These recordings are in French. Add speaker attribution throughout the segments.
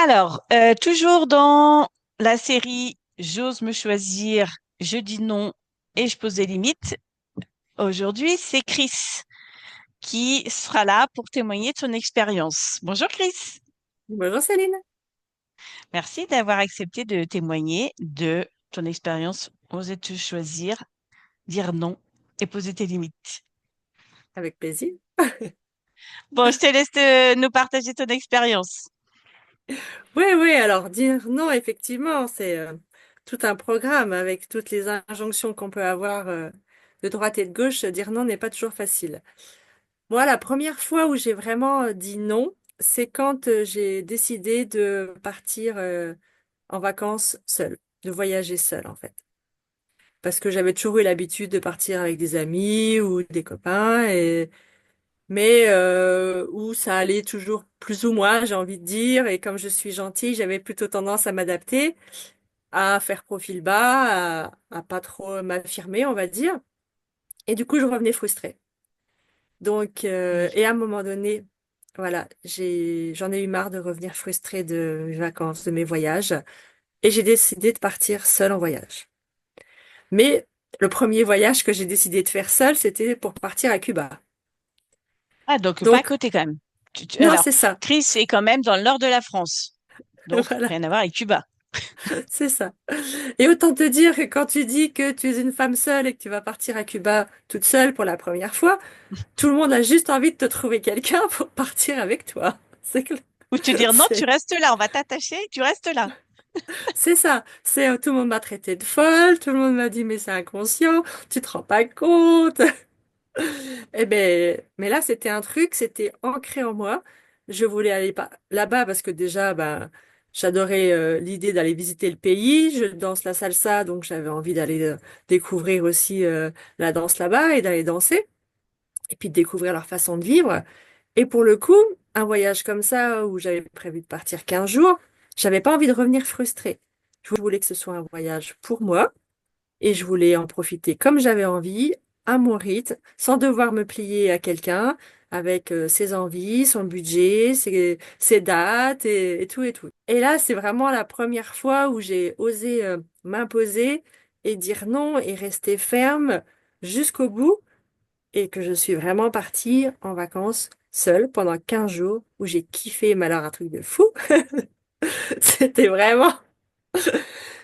Speaker 1: Alors, toujours dans la série J'ose me choisir, je dis non et je pose des limites. Aujourd'hui, c'est Chris qui sera là pour témoigner de son expérience. Bonjour Chris.
Speaker 2: Bonjour Céline.
Speaker 1: Merci d'avoir accepté de témoigner de ton expérience. Oser te choisir, dire non et poser tes limites.
Speaker 2: Avec plaisir.
Speaker 1: Bon, je te laisse nous partager ton expérience.
Speaker 2: Oui, oui, alors dire non, effectivement, c'est tout un programme avec toutes les injonctions qu'on peut avoir de droite et de gauche. Dire non n'est pas toujours facile. Moi, la première fois où j'ai vraiment dit non, c'est quand j'ai décidé de partir en vacances seule, de voyager seule en fait. Parce que j'avais toujours eu l'habitude de partir avec des amis ou des copains mais où ça allait toujours plus ou moins, j'ai envie de dire. Et comme je suis gentille, j'avais plutôt tendance à m'adapter, à faire profil bas, à pas trop m'affirmer, on va dire. Et du coup, je revenais frustrée. Donc,
Speaker 1: Oui.
Speaker 2: et à un moment donné, voilà, j'en ai eu marre de revenir frustrée de mes vacances, de mes voyages, et j'ai décidé de partir seule en voyage. Mais le premier voyage que j'ai décidé de faire seule, c'était pour partir à Cuba.
Speaker 1: Ah, donc pas à
Speaker 2: Donc,
Speaker 1: côté quand même.
Speaker 2: non,
Speaker 1: Alors,
Speaker 2: c'est ça.
Speaker 1: Chris est quand même dans le nord de la France. Donc,
Speaker 2: Voilà.
Speaker 1: rien à voir avec Cuba.
Speaker 2: C'est ça. Et autant te dire que quand tu dis que tu es une femme seule et que tu vas partir à Cuba toute seule pour la première fois, tout le monde a juste envie de te trouver quelqu'un pour partir avec toi. C'est cl-
Speaker 1: Ou te dire non, tu
Speaker 2: c'est
Speaker 1: restes là, on va t'attacher, tu restes là.
Speaker 2: c'est ça. C'est tout le monde m'a traité de folle, tout le monde m'a dit mais c'est inconscient, tu te rends pas compte. Eh ben, mais là c'était un truc, c'était ancré en moi. Je voulais aller là-bas parce que déjà, ben, j'adorais l'idée d'aller visiter le pays. Je danse la salsa, donc j'avais envie d'aller découvrir aussi la danse là-bas et d'aller danser, et puis de découvrir leur façon de vivre. Et pour le coup, un voyage comme ça où j'avais prévu de partir 15 jours, j'avais pas envie de revenir frustrée. Je voulais que ce soit un voyage pour moi et je voulais en profiter comme j'avais envie, à mon rythme, sans devoir me plier à quelqu'un, avec ses envies, son budget, ses dates et tout et tout. Et là, c'est vraiment la première fois où j'ai osé m'imposer et dire non et rester ferme jusqu'au bout et que je suis vraiment partie en vacances seule pendant 15 jours où j'ai kiffé, mais alors un truc de fou. C'était vraiment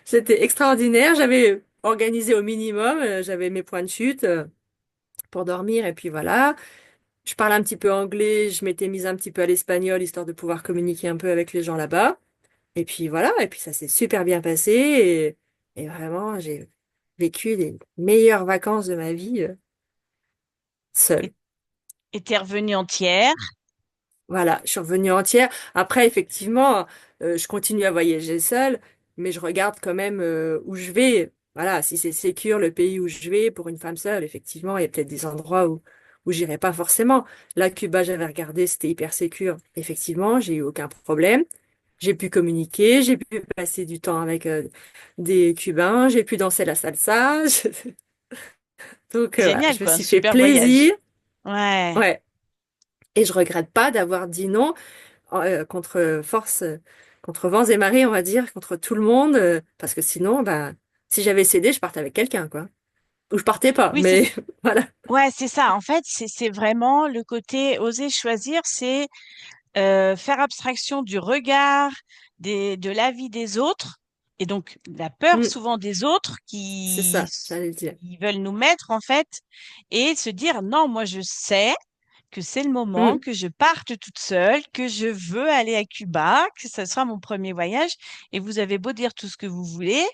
Speaker 2: C'était extraordinaire. J'avais organisé au minimum. J'avais mes points de chute pour dormir. Et puis voilà. Je parle un petit peu anglais. Je m'étais mise un petit peu à l'espagnol, histoire de pouvoir communiquer un peu avec les gens là-bas. Et puis voilà. Et puis ça s'est super bien passé. Et vraiment, j'ai vécu les meilleures vacances de ma vie seule.
Speaker 1: Et et t'es revenue entière.
Speaker 2: Voilà, je suis revenue entière. Après, effectivement, je continue à voyager seule, mais je regarde quand même où je vais. Voilà, si c'est sécure le pays où je vais pour une femme seule, effectivement, il y a peut-être des endroits où j'irai pas forcément. Là, Cuba, j'avais regardé, c'était hyper sécure. Effectivement, j'ai eu aucun problème. J'ai pu communiquer, j'ai pu passer du temps avec des Cubains, j'ai pu danser la salsa. Donc, voilà,
Speaker 1: Génial,
Speaker 2: je me
Speaker 1: quoi.
Speaker 2: suis fait
Speaker 1: Super voyage.
Speaker 2: plaisir.
Speaker 1: Ouais.
Speaker 2: Ouais. Et je regrette pas d'avoir dit non contre force, contre vents et marées, on va dire, contre tout le monde, parce que sinon, ben, si j'avais cédé, je partais avec quelqu'un, quoi. Ou je partais pas,
Speaker 1: Oui,
Speaker 2: mais voilà.
Speaker 1: ouais, c'est ça. En fait, c'est vraiment le côté oser choisir, c'est faire abstraction du regard, de l'avis des autres, et donc la peur
Speaker 2: Mm,
Speaker 1: souvent des autres
Speaker 2: c'est ça, j'allais le dire.
Speaker 1: qui veulent nous mettre en fait, et se dire non, moi je sais que c'est le moment,
Speaker 2: Mm,
Speaker 1: que je parte toute seule, que je veux aller à Cuba, que ce sera mon premier voyage, et vous avez beau dire tout ce que vous voulez,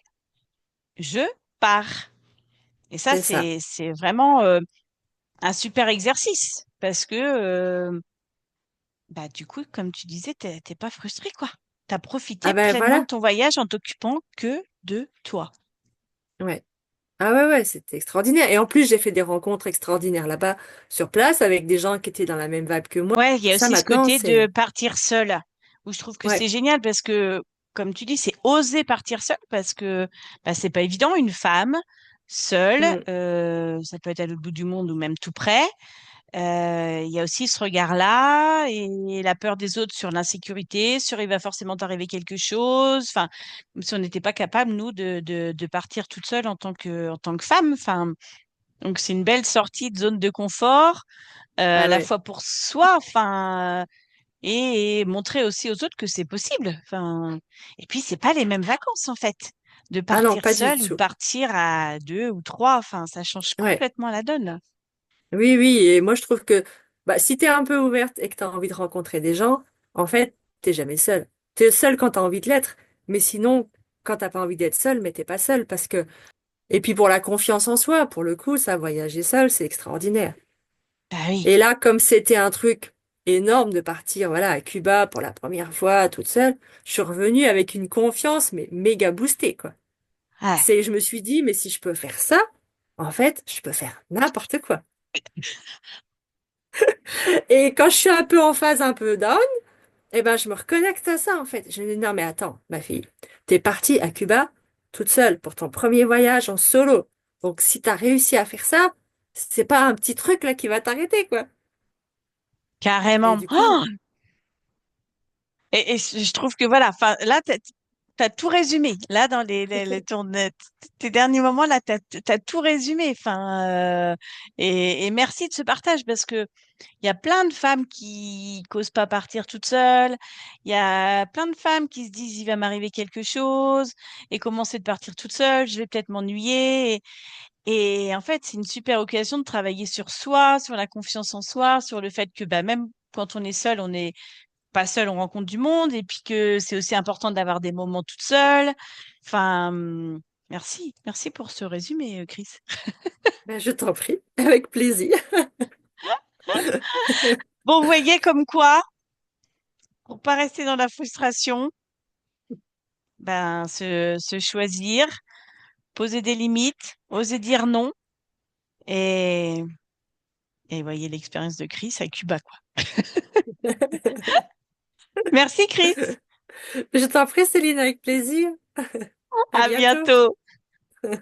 Speaker 1: je pars. Et ça,
Speaker 2: c'est ça.
Speaker 1: c'est vraiment un super exercice parce que bah du coup, comme tu disais, t'es pas frustré quoi. T'as
Speaker 2: Ah
Speaker 1: profité
Speaker 2: ben
Speaker 1: pleinement de
Speaker 2: voilà,
Speaker 1: ton voyage en t'occupant que de toi.
Speaker 2: ouais. Ah ouais, ouais, c'était extraordinaire. Et en plus, j'ai fait des rencontres extraordinaires là-bas, sur place, avec des gens qui étaient dans la même vibe que moi.
Speaker 1: Ouais, il y a
Speaker 2: Ça,
Speaker 1: aussi ce
Speaker 2: maintenant,
Speaker 1: côté de
Speaker 2: c'est...
Speaker 1: partir seule où je trouve que
Speaker 2: Ouais.
Speaker 1: c'est génial parce que, comme tu dis, c'est oser partir seule parce que bah, c'est pas évident. Une femme seule,
Speaker 2: Mm,
Speaker 1: ça peut être à l'autre bout du monde ou même tout près. Il y a aussi ce regard-là et la peur des autres sur l'insécurité, sur il va forcément t'arriver quelque chose. Enfin, comme si on n'était pas capable, nous, de partir toute seule en tant que femme. Enfin, donc c'est une belle sortie de zone de confort, à
Speaker 2: Ah
Speaker 1: la
Speaker 2: ouais.
Speaker 1: fois pour soi, enfin, et montrer aussi aux autres que c'est possible. Enfin, et puis c'est pas les mêmes vacances en fait, de
Speaker 2: Ah non,
Speaker 1: partir
Speaker 2: pas du
Speaker 1: seul ou de
Speaker 2: tout.
Speaker 1: partir à deux ou trois. Enfin, ça change
Speaker 2: Ouais.
Speaker 1: complètement la donne.
Speaker 2: Oui, oui, et moi je trouve que bah, si t'es un peu ouverte et que t'as envie de rencontrer des gens, en fait, t'es jamais seule. T'es seule quand t'as envie de l'être, mais sinon, quand t'as pas envie d'être seule, mais t'es pas seule parce que... Et puis pour la confiance en soi, pour le coup, ça, voyager seule, c'est extraordinaire.
Speaker 1: Bah oui.
Speaker 2: Et là, comme c'était un truc énorme de partir, voilà, à Cuba pour la première fois toute seule, je suis revenue avec une confiance, mais méga boostée, quoi.
Speaker 1: Ouais.
Speaker 2: C'est, je me suis dit, mais si je peux faire ça, en fait, je peux faire n'importe quoi. Et quand je suis un peu en phase un peu down, eh ben, je me reconnecte à ça, en fait. Je me dis, non, mais attends, ma fille, t'es partie à Cuba toute seule pour ton premier voyage en solo. Donc, si t'as réussi à faire ça, c'est pas un petit truc là qui va t'arrêter, quoi. Et
Speaker 1: Carrément.
Speaker 2: du coup,
Speaker 1: Oh, et je trouve que voilà, enfin là, t'as tout résumé. Là, dans tes derniers moments, là, t'as tout résumé. Enfin, et merci de ce partage parce que il y a plein de femmes qui causent pas partir toutes seules. Il y a plein de femmes qui se disent, il va m'arriver quelque chose et commencer de partir toute seule, je vais peut-être m'ennuyer. Et en fait, c'est une super occasion de travailler sur soi, sur la confiance en soi, sur le fait que bah, même quand on est seul, on n'est pas seul, on rencontre du monde, et puis que c'est aussi important d'avoir des moments toute seule. Enfin, merci pour ce résumé, Chris.
Speaker 2: ben, je t'en prie, avec plaisir.
Speaker 1: Bon, vous voyez comme quoi, pour pas rester dans la frustration, ben se choisir, poser des limites, oser dire non, et et voyez l'expérience de Chris à Cuba, quoi. Merci, Chris.
Speaker 2: Je t'en prie, Céline, avec plaisir. À
Speaker 1: À
Speaker 2: bientôt.
Speaker 1: bientôt.